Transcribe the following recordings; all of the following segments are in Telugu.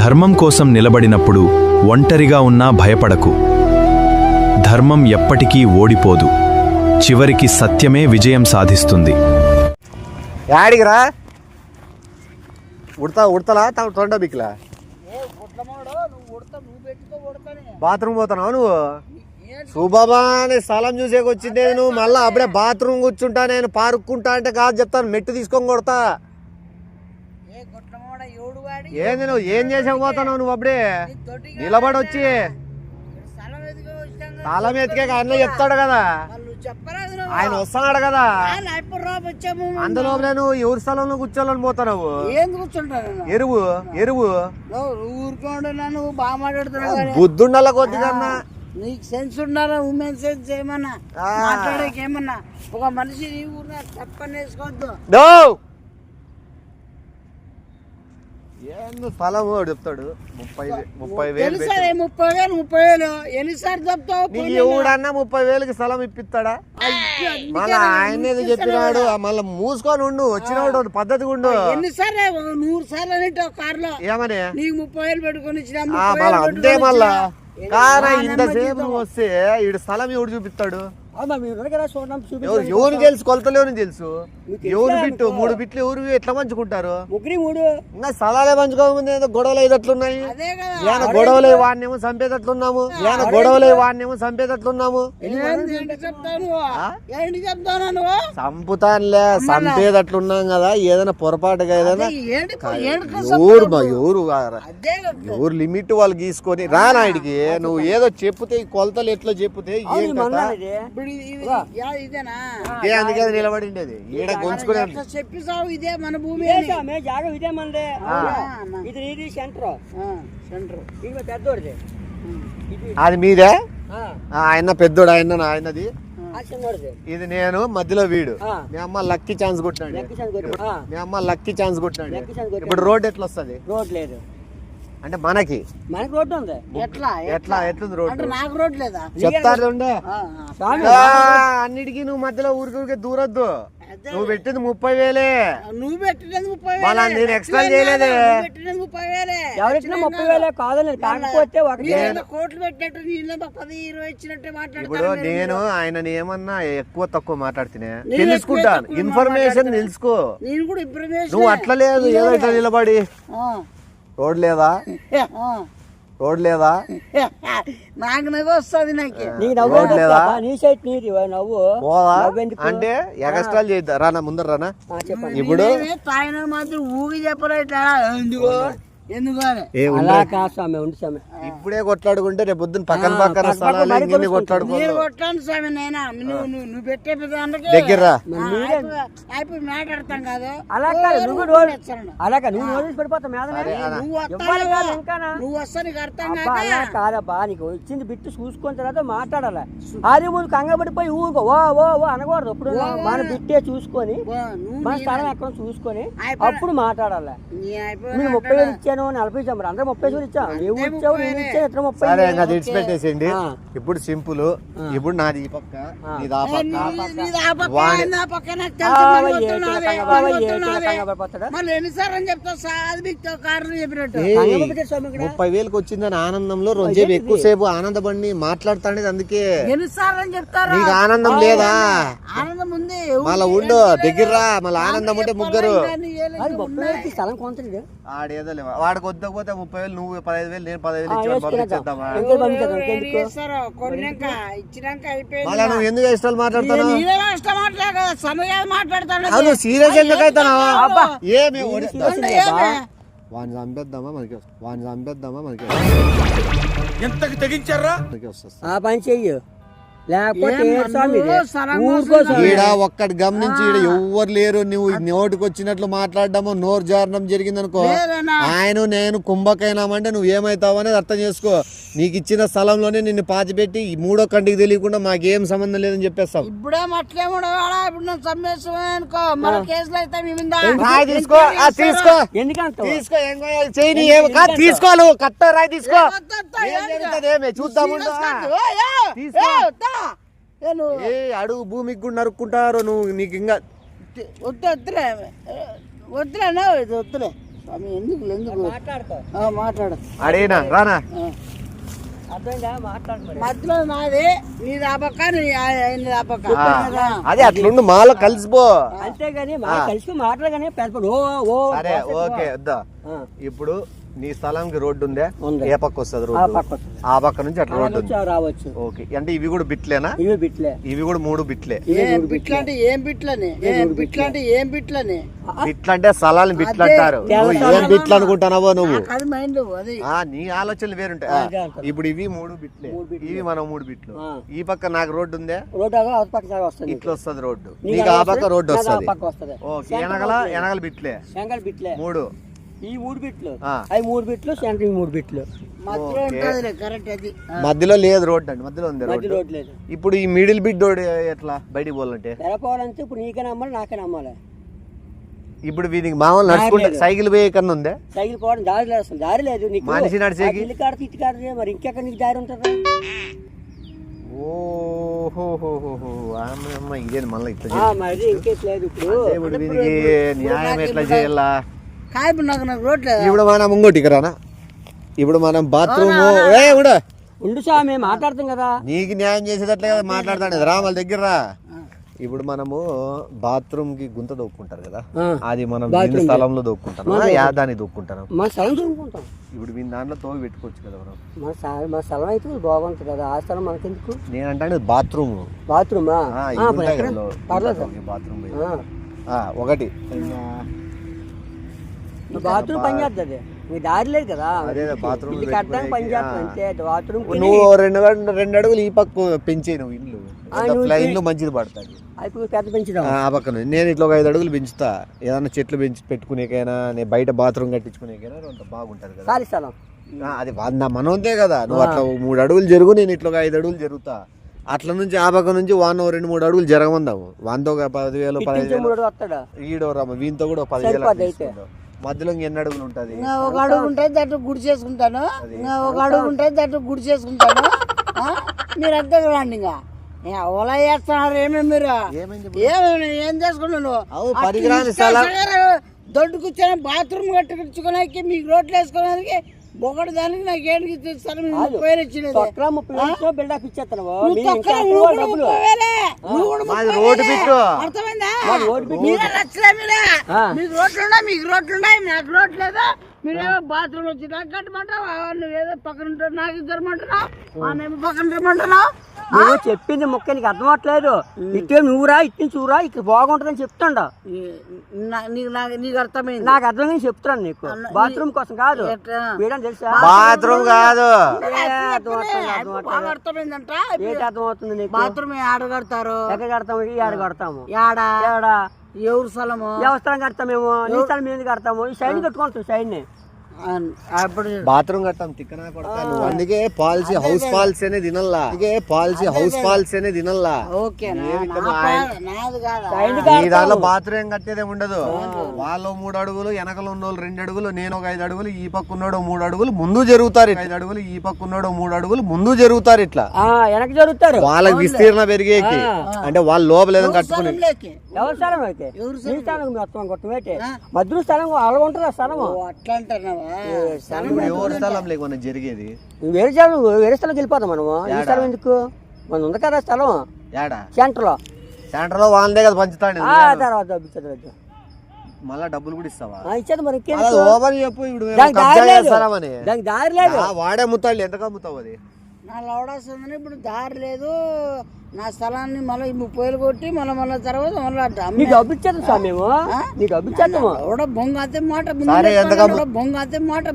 ధర్మం కోసం నిలబడినప్పుడు ఒంటరిగా ఉన్నా భయపడకు. ధర్మం ఎప్పటికీ ఓడిపోదు. చివరికి సత్యమే విజయం సాధిస్తుంది. యాడికిరా ఉడతలా తొండ బిక్లా బాత్రూమ్ పోతున్నావు నువ్వు? సుబాబా అని స్థలం చూసేకొచ్చిందే నువ్వు మళ్ళీ అప్పుడే బాత్రూమ్ కూర్చుంటా నేను పారుక్కుంటా అంటే కాదు చెప్తాను, మెట్టు తీసుకొని కొడతా. ఏంది నువ్వు ఏం చేసాకపోతున్నావు నువ్వు? అప్పుడే నిలబడి వచ్చి స్థలం ఎత్తికే ఆయన చెప్తాడు కదా, ఆయన వస్తున్నాడు కదా, అందులోనే నువ్వు ఎవరి స్థలంలో కూర్చోవాలని పోతున్నావు? ఎరువు ఎరువు నువ్వు బాగా మాట్లాడుతున్నావు. బుద్ధుండాల కొద్దిగా నీకు సెన్స్ ఉండాలా? ఉమెన్ సెన్స్ ఏమన్నా మాట్లాడేకి ఏమన్నా ఒక మనిషి నీ ఊరిన తప్పనేసుకోవద్దు. ఏందో స్థలం చెప్తాడు 30,000 ఎన్నిసార్లు చెప్తావు? నీకు ఎవడన్నా 30,000కి స్థలం ఇప్పిస్తాడా? మళ్ళా ఆయన ఏదో చెప్పినాడు, మళ్ళా మూసుకొని ఉండు, వచ్చినవాడు పద్ధతిగా ఉండు. ఎన్నిసార్లు 100 సార్లు అనేటావు కార్లో ఏమని నీకు 30,000 పెట్టుకొని ఇచ్చిన మళ్ళా అంతే. మళ్ళా కానీ ఇంతసేపు నువ్వు వస్తే ఈడు స్థలం ఎవడు చూపిస్తాడు? ఎవరు తెలుసు? కొలతలేని తెలుసు. ఎవరు బిట్టు 3 బిట్లు ఎవరు ఎట్లా పంచుకుంటారు? ఇంకా స్థలాలే పంచుకోకముందు ఏదో గొడవలు అయ్యేటట్లున్నాయి. ఏమైనా గొడవలే వాడినేమో చంపేటట్లున్నాము, ఏమైనా గొడవలే వాడినేమో చంపేటట్లున్నాము. చంపుతానులే, చంపేటట్లున్నాం కదా. ఏదైనా పొరపాటుగా ఏదైనా ఎవరు లిమిట్ వాళ్ళు గీసుకొని రానాడికి నువ్వు ఏదో చెప్పుతే కొలతలు ఎట్లా చెప్పుతే ఏం కదా. అందుకే నిలబడిండేది ఈడ గొంచుకునే చెప్పి సాగు. ఇదే మన భూమి, జాగా ఇదే మనదే. ఇది సెంటర్ పెద్దోడిది. అది మీదే? ఆయన పెద్దోడు, ఆయనది. ఇది నేను మధ్యలో వీడు. మీ అమ్మ లక్కీ ఛాన్స్ కొట్టినాడు. ఇప్పుడు రోడ్ ఎట్లా వస్తుంది? రోడ్ లేదు అంటే మనకి రోడ్డు ఉంది. ఎట్లుంది రోడ్డు? నాకు రోడ్ లేదా చెప్తారు. అన్నిటికీ నువ్వు మధ్యలో ఊరికే దూరొద్దు. నువ్వు పెట్టింది 30,000. నువ్వు పెట్టినది 30,000. నేను ఎక్స్ట్రా చేయలేదే. 30,000 కాదని కాకపోతే కోట్లు పెట్టినట్టు 10-20 ఇచ్చినట్టే మాట్లాడుతున్నాను. ఇప్పుడు నేను ఆయనని ఏమన్నా ఎక్కువ తక్కువ మాట్లాడుతున్నా తెలుసుకుంటాను, ఇన్ఫర్మేషన్ తెలుసుకో. నేను కూడా ఇన్ఫర్మేషన్. నువ్వు అట్లా లేదు, ఏదో ఇట్లా నిలబడి రోడ్ లేదా నాకు నవ్వు వస్తుంది. రోడ్ లేదా నవ్వు అంటే ఎగస్ట్రాలు చేద్దా? రానా ముందర రానా. ఇప్పుడు తాయిన మాత్రం ఊగి చెప్పలేదు. ఇప్పుడే కొట్లాడుకుంటే రేపు పొద్దున పక్కన కొట్లాడు స్వామి. నైనా నువ్వు పెట్టే దగ్గర మాట్లాడతాం కాదు. నువ్వు వస్తా నీకు అర్థం కాదబ్బా. నీకు ఇచ్చింది బిట్టు చూసుకున్న తర్వాత మాట్లాడాలి. అది ఊరు కంగబడిపోయి ఊరుకో ఓ అనకూడదు. ఇప్పుడు మన బిట్టే చూసుకొని మన స్థలం ఎక్కడ చూసుకొని అప్పుడు మాట్లాడాలి. నేను 30,000 ఇచ్చాను, 40 ఇచ్చాము, అందరూ 30,000 ఇచ్చాము. నువ్వు ఇచ్చావు, నేను ఇచ్చాను, ఇతర 30. ఇడిచిపెట్టేసేయండి. ఇప్పుడు సింపుల్. ఇప్పుడు నాది ఈ పక్క, నీది ఆ పక్క. 30,000కి వచ్చిందని ఆనందంలో రోజేపు ఎక్కువసేపు ఆనందపడి మాట్లాడుతాండేది. అందుకే నీకు ఆనందం లేదా? ఆనందం ఉంది. మళ్ళా ఉండు దగ్గర రా. మళ్ళీ ఆనందం ఉంటే ముగ్గురు ఆడేదో లేవా. వాడికి వద్దకపోతే 30,000 నువ్వు 15,000 నేను 15,000 పంపించేద్దామా? మళ్ళా నువ్వు ఎందుకు ఇష్టాలు మాట్లాడుతున్నావు? సీరియస్ ఎందుకు అవుతున్నావు? ఏమి వాడిని చంపేద్దామా మనకి ఎంతకు తెగించారా? ఆ పని చెయ్యు, లేకపోతే ఈడ ఒక్కటి గమనించి ఈడ ఎవ్వరు లేరు. నువ్వు నోటికి వచ్చినట్లు మాట్లాడడము, నోరు జారడం జరిగిందనుకో, ఆయన నేను కుంభకైనామంటే నువ్వు ఏమైతావు అనేది అర్థం చేసుకో. నీకు ఇచ్చిన స్థలంలోనే నిన్ను పాతిపెట్టి 3వ కంటికి తెలియకుండా మాకేం సంబంధం లేదని చెప్పేస్తాం. ఇప్పుడే తీసుకో కట్ట రాయి తీసుకో, చూద్దాము. అడుగు భూమికి కూడా నరుక్కుంటారు. నువ్వు నీకు ఇంకా వద్దులే వద్దులే మాట్లాడుకో మాట్లాడు అడేనా రానా అర్థమైందా? మాట్లాడు మరి. మధ్యలో నాది నీది ఆ పక్క నీది ఆ పక్క అదే అట్లుండు మాలో కలిసిపో. అంతేగాని కలిసి మాట్లాడగానే పెద్ద ఓ ఓ సరే ఓకే వద్దా. ఆ. ఇప్పుడు నీ స్థలంకి రోడ్డు ఉందే, ఉంది. ఏ పక్క వస్తుంది ఆ రోడ్డు? పక్క వస్తుంది. ఆ పక్క నుంచి అట్లా రోడ్డు ఉంది. రావచ్చు. ఓకే, అంటే ఇవి కూడా బిట్లేనా? ఇవి బిట్లే. ఇవి కూడా 3 బిట్లే. ఏం బిట్లు అంటే ఏం బిట్లని బిట్లు అంటే ఏం బిట్లని బిట్లు అంటే స్థలాన్ని బిట్లు అంటారు. నువ్వు ఏం బిట్లు అనుకుంటున్నావో నువ్వు? అది మైండ్ అది నీ ఆలోచనలు వేరుంటాయి. ఇప్పుడు ఇవి 3 బిట్లే, ఇవి మనం 3 బిట్లు. ఈ పక్క నాకు రోడ్డు ఉందే, రోడ్డు ఆ పక్క వస్తుంది. ఇట్లా వస్తుంది రోడ్డు, నీకు ఆ పక్క రోడ్డు వస్తుంది. వస్తుంది. ఓకే, ఎనగల బిట్లే శంకర్ బిట్లే 3. ఈ 3 బిట్లు అవి 3 బిట్లు సెంటర్ 3 బిట్లు మధ్యలో ఉంటుంది కరెక్ట్ అది మధ్యలో లేదు రోడ్డు అండి, మధ్యలో ఉంది మధ్య రోడ్డు. రోడ్ లేదు. ఇప్పుడు ఈ మిడిల్ బిట్ రోడ్ ఎట్లా బయటికి పోవాలంటే? వెళ్ళపోవాలంటే ఇప్పుడు నీకే నమ్మాలి నాకే నమ్మాలి. ఇప్పుడు వీనికి మామూలు నడుచుకుంటే సైకిల్ పోయే కన్నా ఉందే? సైకిల్ పోవడం దారి లేదు, అసలు దారి లేదు నీకు. మనిషి నడిచేకి ఇల్లు కాడితే ఇటు కాడితే మరి ఇంకెక్కడ నీకు దారి ఉంటుంది? ఓహోహోహో, అమ్మ ఇదేంటి మళ్ళీ ఇట్లా మరి ఇంకేట్ లేదు. ఇప్పుడు వీనికి న్యాయం ఎట్లా చేయాలా? కాయపు నాకు రోడ్ లేదు. ఇప్పుడు మనం ఇంకోటి రానా, ఇప్పుడు మనం బాత్రూమ్ ఉండు స్వామి మాట్లాడతాం కదా. నీకు న్యాయం చేసేటట్లే కదా మాట్లాడతాను రా, వాళ్ళ దగ్గర రా. ఇప్పుడు మనము బాత్రూమ్ కి గుంత దొక్కుంటారు కదా, అది మనం వీని స్థలంలో దొక్కుంటాం, దాన్ని దొక్కుంటాం. మా స్థలం చూసుకుంటాం. ఇప్పుడు వీని దాంట్లో తోవి పెట్టుకోవచ్చు కదా మనం. మా స్థలం అయితే బాగుంటుంది కదా, ఆ స్థలం మనకెందుకు? నేనంటే బాత్రూమ్ బాత్రూమా? పర్లేదు బాత్రూమ్ ఒకటి బాత్రూమ్ పని చేస్తుంది, మీ దారి లేదు కదా. బాత్రూమ్ కట్టడానికి పని చేస్తుంది అంతే. బాత్రూమ్ నువ్వు 2 అడుగులు ఈ పక్క పెంచే, నువ్వు ఇల్లు ఇల్లు మంచిది పడుతుంది. అయిపోయి పెద్ద పెంచుదాం ఆ పక్కన. నేను ఇట్లా 5 అడుగులు పెంచుతా, ఏదన్నా చెట్లు పెంచి పెట్టుకునేకైనా, నేను బయట బాత్రూమ్ కట్టించుకునేకైనా అంత బాగుంటది కదా. ఖాళీ స్థలం అది మనోంతే కదా. నువ్వు అట్లా 3 అడుగులు జరుగు, నేను ఇట్లా 5 అడుగులు జరుగుతా. అట్లా నుంచి ఆ పక్క నుంచి 2-3 అడుగులు జరగమందాము. వాంతో 10,000 వస్తాడా ఈడో రమ్మ, వీంతో కూడా 10,000. మధ్యలో ఎన్ని అడుగులు ఉంటది? ఒక అడుగు ఉంటుంది దట్టు గుడి చేసుకుంటాను, ఒక అడుగు ఉంటుంది దట్టు గుడి చేసుకుంటాను. మీరు అంతే రండి. ఇంకా ఓలా చేస్తున్నారు ఏమేమి మీరు ఏం చేసుకున్నాను? దొడ్డు కూర్చొని బాత్రూమ్ కట్టుకున్నాకి మీకు రోడ్లు వేసుకోవడానికి ఒకటి దానికి నాకు ఏంటి పేరు ఇచ్చింది. అర్థమైందా? మీరే నచ్చలే, మీరే మీకు రోడ్లు ఉన్నాయి, మీకు రోడ్లు ఉన్నాయి, నాకు రోడ్లు లేదా? మీరేమో బాత్రూమ్ వచ్చి నాకు కట్టమంటావు, నువ్వేదో పక్కన ఉంటావు, నాకు ఇద్దరమంటున్నావు, పక్కన రమ్మంటున్నావు. నువ్వు చెప్పింది మొక్క నీకు అర్థమవట్లేదు. ఇట్టే నువ్వురా ఇట్టి చూరా ఇక్కడ బాగుంటుందని చెప్తాండ. నీకు అర్థమైంది, నాకు అర్థమైంది చెప్తాను నీకు. బాత్రూమ్ కోసం కాదు, తెలుసా? బాత్రూమ్ కాదు, అర్థమైందంట. ఏంటి అర్థమవుతుంది నీకు? బాత్రూమ్ ఆడ కడతారు, ఎక్కడ కడతాము? ఆడ కడతాము. ఏడా ఎవరు స్థలము? వ్యవస్థలం కడతామేమో, నీ స్థలం మీద కడతాము. ఈ సైడ్ కట్టుకుంటాం, సైడ్ ని బాత్రూమ్ కట్టాం తిక్కనా కొడతా. అందుకే పాలసీ హౌస్ పాలసీ అనేది తినల్లా, అందుకే పాలసీ హౌస్ పాలసీ అనేది తినల్లా. ఈ దాంట్లో బాత్రూమ్ కట్టేదే ఉండదు. వాళ్ళు 3 అడుగులు, వెనకలు ఉన్నోళ్ళు 2 అడుగులు, నేను ఒక 5 అడుగులు, ఈ పక్క ఉన్నాడు 3 అడుగులు ముందు జరుగుతారు. 5 అడుగులు ఈ పక్క ఉన్నాడు 3 అడుగులు ముందు జరుగుతారు. ఇట్లా వెనక జరుగుతారు. వాళ్ళకి విస్తీర్ణ పెరిగేకి అంటే వాళ్ళు లోపల ఏదో కట్టుకుని ఎవరి స్థలం అయితే మొత్తం కొట్టమేటే మధ్య స్థలం అలా ఉంటుంది. ఆ స్థలం అట్లా అంటున్నావా? ఎవరి స్థలం లేకుండా జరిగేది వేరే స్థలంకి వెళ్ళిపోతాం మనము. ఈ స్థలం ఎందుకు? మన ఉంది కదా స్థలం సెంటర్ లో వాళ్ళదే కదా పంచుతాడు. తర్వాత మళ్ళా డబ్బులు కూడా ఇస్తావా? ఇచ్చేది మరి చెప్పు. దానికి దారి లేదు. వాడే అమ్ముతాడు, ఎంతకు అమ్ముతావు? అది నా లౌడాస్తుందని ఇప్పుడు దారి లేదు. నా స్థలాన్ని మళ్ళీ 30,000 కొట్టి మళ్ళీ తర్వాత మళ్ళీ డబ్బు ఇచ్చేద్దాం సార్ మేము. నీకు డబ్బు ఇచ్చేద్దాము. బొంగతే మాట బొంగతే మాట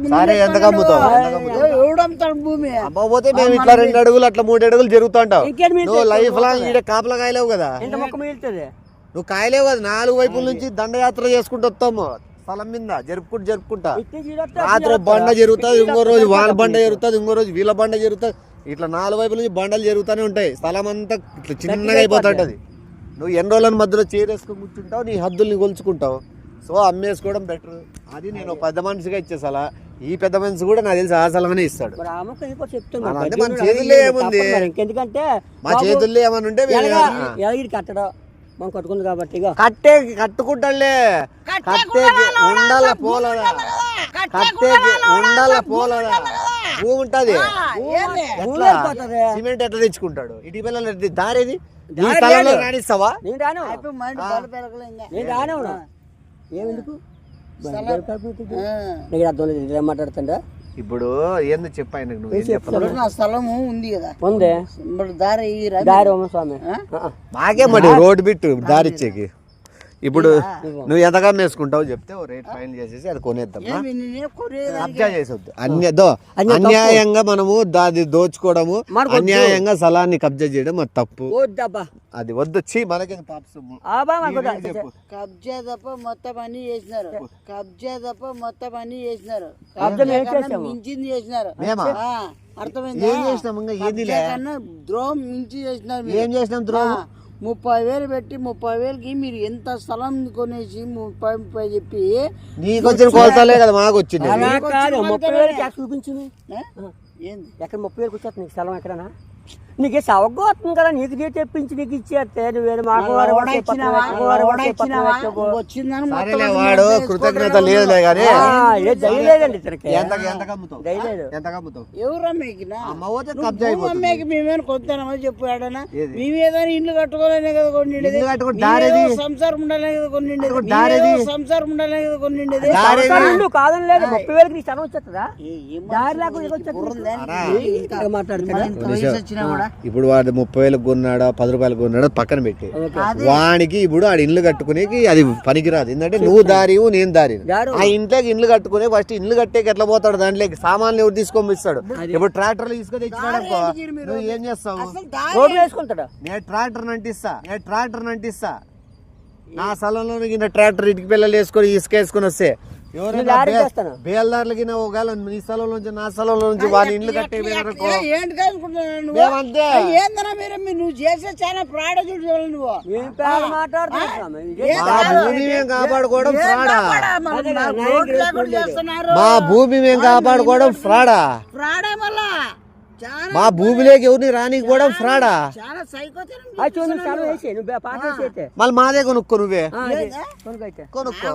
ఎవడు అమ్ముతాడు భూమి? అమ్మపోతే మేము ఇట్లా 2 అడుగులు అట్లా 3 అడుగులు జరుగుతుంటావు. నువ్వు లైఫ్ లాంగ్ ఈడ కాపలా కాయలేవు కదా. ఎంత మొక్క మిగులుతుంది? నువ్వు కాయలేవు కదా. 4 వైపుల నుంచి దండయాత్ర చేసుకుంటూ వస్తాము స్థలం మీద జరుపుకుంటా. రాత్రి బండ జరుగుతుంది, ఇంకో రోజు వాళ్ళ బండ జరుగుతుంది, ఇంకో రోజు వీళ్ళ బండ జరుగుతుంది. ఇట్లా 4 వైపుల నుంచి బండలు జరుగుతూనే ఉంటాయి. స్థలం అంతా ఇట్లా చిన్నగా అయిపోతుంటది. నువ్వు ఎన్ని రోజుల మధ్యలో చేరేసుకొని కూర్చుంటావు, నీ హద్దుల్ని కొలుచుకుంటావు. So అమ్మేసుకోవడం better. అది నేను పెద్ద మనిషిగా ఇచ్చేసాలా. ఈ పెద్ద మనిషి కూడా నాకు తెలిసి ఆ సలహానే ఇస్తాడు. అంటే మన చేతుల్లో ఏముంది? ఎందుకంటే మా చేతుల్లో ఏమని ఉంటే కట్టడం మనం కట్టుకుంది కాబట్టి కట్టుకుంటాడులే, కట్టే ఉండాల పోలదా. కట్టే ఉండాల పోలదా భూమి ఉంటది ఎట్లా సిమెంట్ ఎట్లా తెచ్చుకుంటాడు ఇటు పిల్లలు దారేది నీ స్థలంలో రాణిస్తావా నేను రాను నేను రాను ఏమెందుకు నీకు అర్థం లేదు ఏం మాట్లాడుతుండ ఇప్పుడు ఏందో చెప్పు ఆయనకు నువ్వు ఏం చెప్పాలి నా స్థలము ఉంది కదా ఉంది మరి దారి దారి స్వామి మాకే మరి రోడ్డు బిట్టు దారిచ్చేకి ఇప్పుడు నువ్వు ఎంతగా వేసుకుంటావు చెప్తే ఓ రేట్ ఫైనల్ చేసేసి అది కొనేద్దాం కబ్జా చేసొద్దు అన్యాయంగా మనము దాది దోచుకోవడము అన్యాయంగా స్థలాన్ని కబ్జా చేయడం అది తప్పు అది వద్దొచ్చి మనకి పాప సొమ్ము కబ్జా తప్ప మొత్తం అన్ని చేసినారు కబ్జా తప్ప మొత్తం అన్ని చేసినారు మించింది చేసినారు అర్థమైంది ఏం చేసినాం ఏది ద్రోహం మించి చేసినారు ఏం చేసినాం ద్రోహం 30,000 పెట్టి 30,000కి మీరు ఎంత స్థలం కొనేసి 30 చెప్పి నీకు వచ్చిన కొలతలే కదా మాకు వచ్చింది 30,000 చూపించింది ఎక్కడ 30,000 వచ్చేది నీకు స్థలం ఎక్కడనా నీకు సవగ్గా వస్తుంది కదా నీకు రేట్ తెప్పించి నీకు ఇచ్చేస్తే నువ్వేదో వాడు కృతజ్ఞత లేదులే కానీ దయలేదండి మేమేమైనా కొద్దామని చెప్పాడనా మేమేదైనా ఇల్లు కట్టుకోలేనే కదా కొన్నిండేది సంసారం ఉండాలనే కదా కొన్నిండేది సంసారం ఉండాలనే కదా కొన్నిండేది కాదని లేదు 30,000కి నీ స్థలం వచ్చేస్తుందా దారి లేకుండా మాట్లాడుతున్నా ఇప్పుడు వాడు 30,000 కొన్నాడా 10 రూపాయలు కొన్నాడా పక్కన పెట్టి వానికి ఇప్పుడు ఆడు ఇల్లు కట్టుకునేకి అది పనికిరాదు ఎందుకంటే నువ్వు దారి నేను దారి ఆ ఇంట్లోకి ఇల్లు కట్టుకునే ఫస్ట్ ఇల్లు కట్టేకి ఎట్లా పోతాడు దాంట్లోకి సామాన్లు ఎవరు తీసుకొని ఇస్తాడు ఇప్పుడు ట్రాక్టర్లు తీసుకొని తెచ్చినాడు అనుకో నువ్వు ఏం చేస్తావు రోడ్డు వేసుకుంటాడు నేను ట్రాక్టర్ అంటిస్తా నా స్థలంలో ట్రాక్టర్ ఇటుకి పిల్లలు వేసుకొని ఇసుకేసుకొని వస్తే ఎవరైనా బేల్దారులకి ఒకవేళ నీ స్థలంలో నుంచి నా స్థలంలో నుంచి వాడి ఇండ్లు కట్టే నువ్వు చేసే చాలా ప్రాడ చూడు నువ్వు కాపాడుకోవడం ఫ్రాడా మా భూమి మేము కాపాడుకోవడం ఫ్రాడా మళ్ళా మా భూమిలోకి ఎవరిని రానికపోవడం ఫ్రాడా మళ్ళీ మాదే కొనుక్కో నువ్వే కొనుక్కో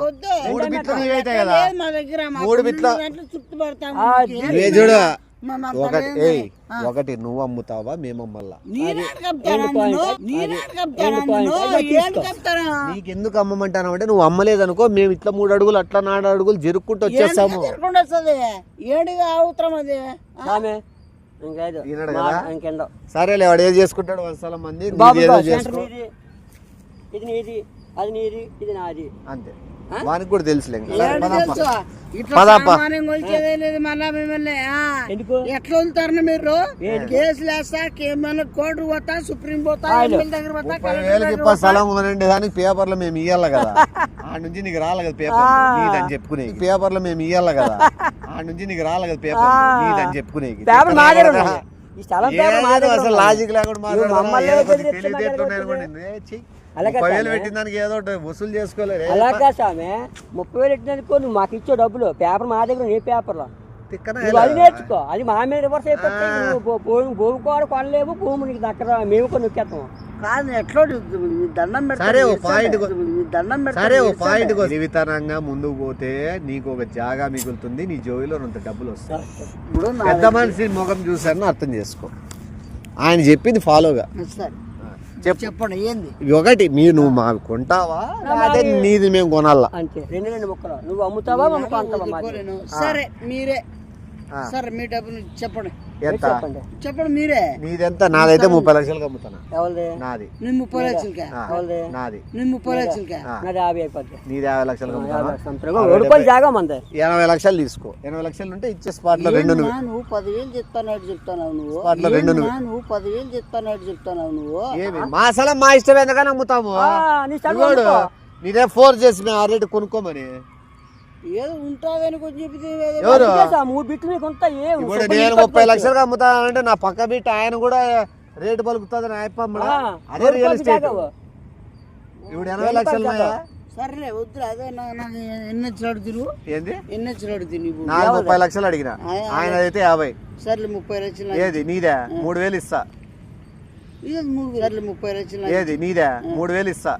3 బిట్లు నీవైతాయి కదా 3 బిట్ల చూడు ఒకటి నువ్వు అమ్ముతావా మేము అమ్మల్లా నీకెందుకు అమ్మమంటాను అంటే నువ్వు అమ్మలేదనుకో మేము ఇట్లా 3 అడుగులు అట్లా 4 అడుగులు జరుక్కుంటూ వచ్చేస్తాము సరేలే వాడు ఏది చేసుకుంటాడు 100 స్థలం మంది ఇది నీది అది నీది ఇది నాది అంతే వానికి కూడా తెలుసులే మళ్ళా మిమ్మల్ని ఎట్లా వదులుతారని మీరు కేసులు వేస్తా కోర్టు పోతా సుప్రీం పోతా దగ్గర పోతా స్థలం కొనండి దానికి పేపర్లో మేము ఇయ్యాలి కదా ఆ నుంచి నీకు రాలే కదా పేపర్ నీదని చెప్పుకునే పేపర్లో మేము ఇయ్యాలి కదా ఆ నుంచి నీకు రాలే కదా పేపర్ నీదని చెప్పుకునే అసలు లాజిక్ లేకుండా పెట్టిన దానికి ఏదో వసూలు చేసుకోలేదు అలాగా సామె 30,000 పెట్టినందుకో నువ్వు మాకు ఇచ్చే డబ్బులు పేపర్ మా దగ్గర నీ పేపర్లో అది నేర్చుకో అది మా మీద రివర్స్ అయిపోతే భూమి కూడా కొనలేవు భూమి నీకు దగ్గర మేము కొన్ని నొక్కేస్తాము కాదు ఎట్లా దండం పాయింట్ జీవితానంగా ముందుకు పోతే నీకు ఒక జాగా మిగులుతుంది నీ జోబిలో అంత డబ్బులు వస్తాయి పెద్ద మనిషి ముఖం చూసారని అర్థం చేసుకో ఆయన చెప్పింది ఫాలోగా చెప్పండి ఏంది ఒకటి నువ్వు మాకు కొంటావా అదే నీది మేము కొనాలా అంతే 2 ముక్కలు నువ్వు అమ్ముతావా సరే మీరే సరే మీ డబ్బులు చెప్పండి ఎంత చెప్పండి మీరే నీదెంత నాదైతే 30 లక్షలకి అమ్ముతానా నాది 30 లక్షలకి నాది 30 లక్షలకి నీది 50 లక్షలకి 80 లక్షలు తీసుకో 80 లక్షలు ఉంటే ఇచ్చే స్పాట్ లో 2 నువ్వు 10,000 చెప్తావు నువ్వు స్పాట్ లో 2 నువ్వు 10,000 చెప్తావు నువ్వు ఏమి మా స్థలం మా ఇష్టం ఎందుకని అమ్ముతాము నీదే ఫోర్స్ చేసి మేము ఆ రేటు కొనుక్కోమని ఏదో ఉంటాదని కొంచెం చెప్తే ఇప్పుడు నేను 30 లక్షలుగా అమ్ముతానంటే నా పక్క బిట్ ఆయన కూడా రేటు పలుకుతుంది అదే రియల్ ఎస్టేట్ ఇప్పుడు 80 లక్షలు సరేలే వద్దు అదే ఎన్ని అడుగుతురు ఏంది ఎన్ని అడుగుతుంది నాకు 30 లక్షలు అడిగిన ఆయన అయితే 50 సర్లే 30 లక్షలు ఏది నీదే 3,000 ఇస్తా సర్లే 30 లక్షలు ఏది నీదే 3,000 ఇస్తా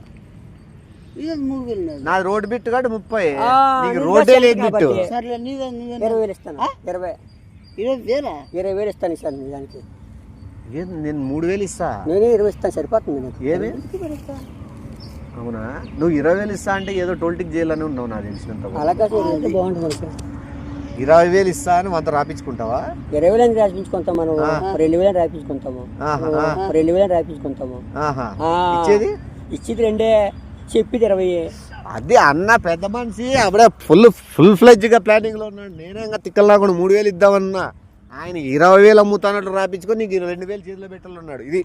ఇది 3,000 నాది. నాది రోడ్డు బిట్టు కాదు 30. ఆ, నీకు నీది రోడ్డే కష్టం లేదు బిట్టు. కాబట్టి. సర్లే నీదే 20,000 ఇస్తాను. 20,000 ఇస్తాను సార్ నీ దానికి. నేను 3,000 ఇస్తా. నేనే 20 ఇస్తాను, సరిపోతుంది నీకు. ఏమి అవునా? నువ్వు 20,000 ఇస్తా అంటే ఏదో టోల్టిక్ జైల్లోనే ఉన్నావు నాకు తెలిసినంత వరకు. అలా కాదు, ఎంత బాగుంటుంది సార్. 20,000 ఇస్తా అని అంత రాపించుకుంటావా? 20,000 రాయించుకుంటాం మనం. 2,000 రాయించుకుంటాము. ఆహా. 2,000 రాయించుకుంటాము. ఆహా. ఇచ్చేది ఇచ్చేది 2 చెప్పేది 20. అది అన్న పెద్ద మనిషి అప్పుడే ఫుల్ ఫ్లెడ్జ్ గా ప్లానింగ్ లో ఉన్నాడు. నేనే ఇంకా తిక్కల్లాకుండా 3,000 ఇద్దామన్నా. ఆయన 20,000 అమ్ముతానట్లు రాపించుకొని నీకు 2,000 చేతిలో పెట్టాలన్నాడు. ఇది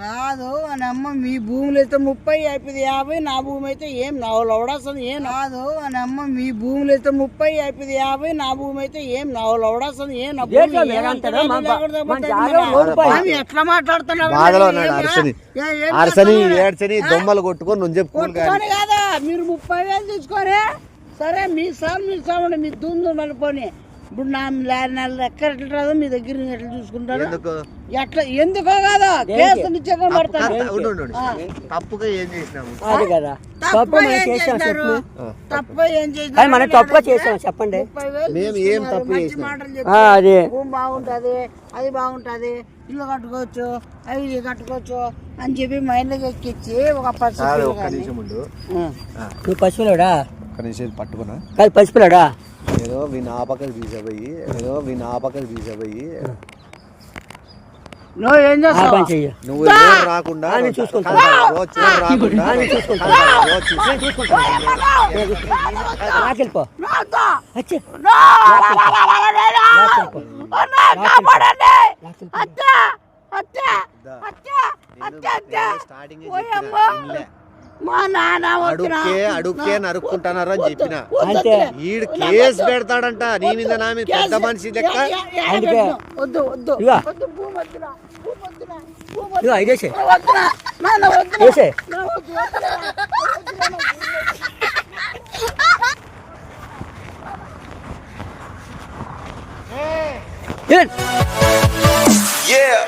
కాదు అని అమ్మ, మీ భూములు అయితే 30 అయిపోయింది 50, నా భూమి అయితే ఏం నా లవడాస్తుంది ఏం కాదు అని అమ్మ, మీ భూములు అయితే 30 అయిపోయింది 50, నా భూమి అయితే ఏం నా లవడాస్తుంది ఏం నా భూమి ఎట్లా మాట్లాడుతున్నావు? బాధలో ఉన్నాడు అరసని ఏడ్చని దొమ్మలు కొట్టుకొని నువ్వు చెప్పుకోను కాదా. మీరు 30,000 తీసుకొని సరే మీ సామండి మీ దుందు నలుపుకొని. ఇప్పుడు నా ఎక్కడ ఎట్లా రాదో మీ దగ్గర ఎట్లా చూసుకుంటారు? ఎట్లా ఎందుకో కాదా కేసు నిత్యంగా పడతాను. తప్పుగా ఏం చేసినాము? అది కదా తప్పు ఏం చేసినారు? తప్పు ఏం చేసినారు? మనం తప్పుగా చేసాం చెప్పండి. మేము ఏం తప్పు మంచి చేసినాం? మాటలు అది చెప్పి భూమి బాగుంటది, అది బాగుంటది, ఇల్లు కట్టుకోవచ్చు, అవి కట్టుకోవచ్చు అని చెప్పి మైండ్లోకి ఎక్కించి ఒక ఒక్క పరిస్థితి. నిమిషం ఉండు. నువ్వు పసిపిల్లాడా? ఒక్క నిమిషం పట్టుకున్నా. కాదు పసిపిల్లాడా? ఏదో వినాపకలు తీసేపోయి నువ్వు ఏం చేస్తావు? పని చెయ్యి. నువ్వు ఎవరు రాకుండా చూసుకుంటా. నాకెళ్ళిపో. వచ్చి. మా నాన్న అడుక్కే నరుక్కుంటున్నారు అని చెప్పిన. అంతే. ఈడు కేసు పెడతాడంట నీ మీద నా మీద. పెద్ద మనిషి లెక్క. అందుకే వద్దు వద్దు ఇదిగో. వద్దు, భూమి వద్దురా, భూమి వద్దురా, భూమి ఇదిగో ఇదేసే వద్దురా, నాన్న వద్దురా, వేసే. నా వద్దు, వద్దురా, వద్దురా. Yeah.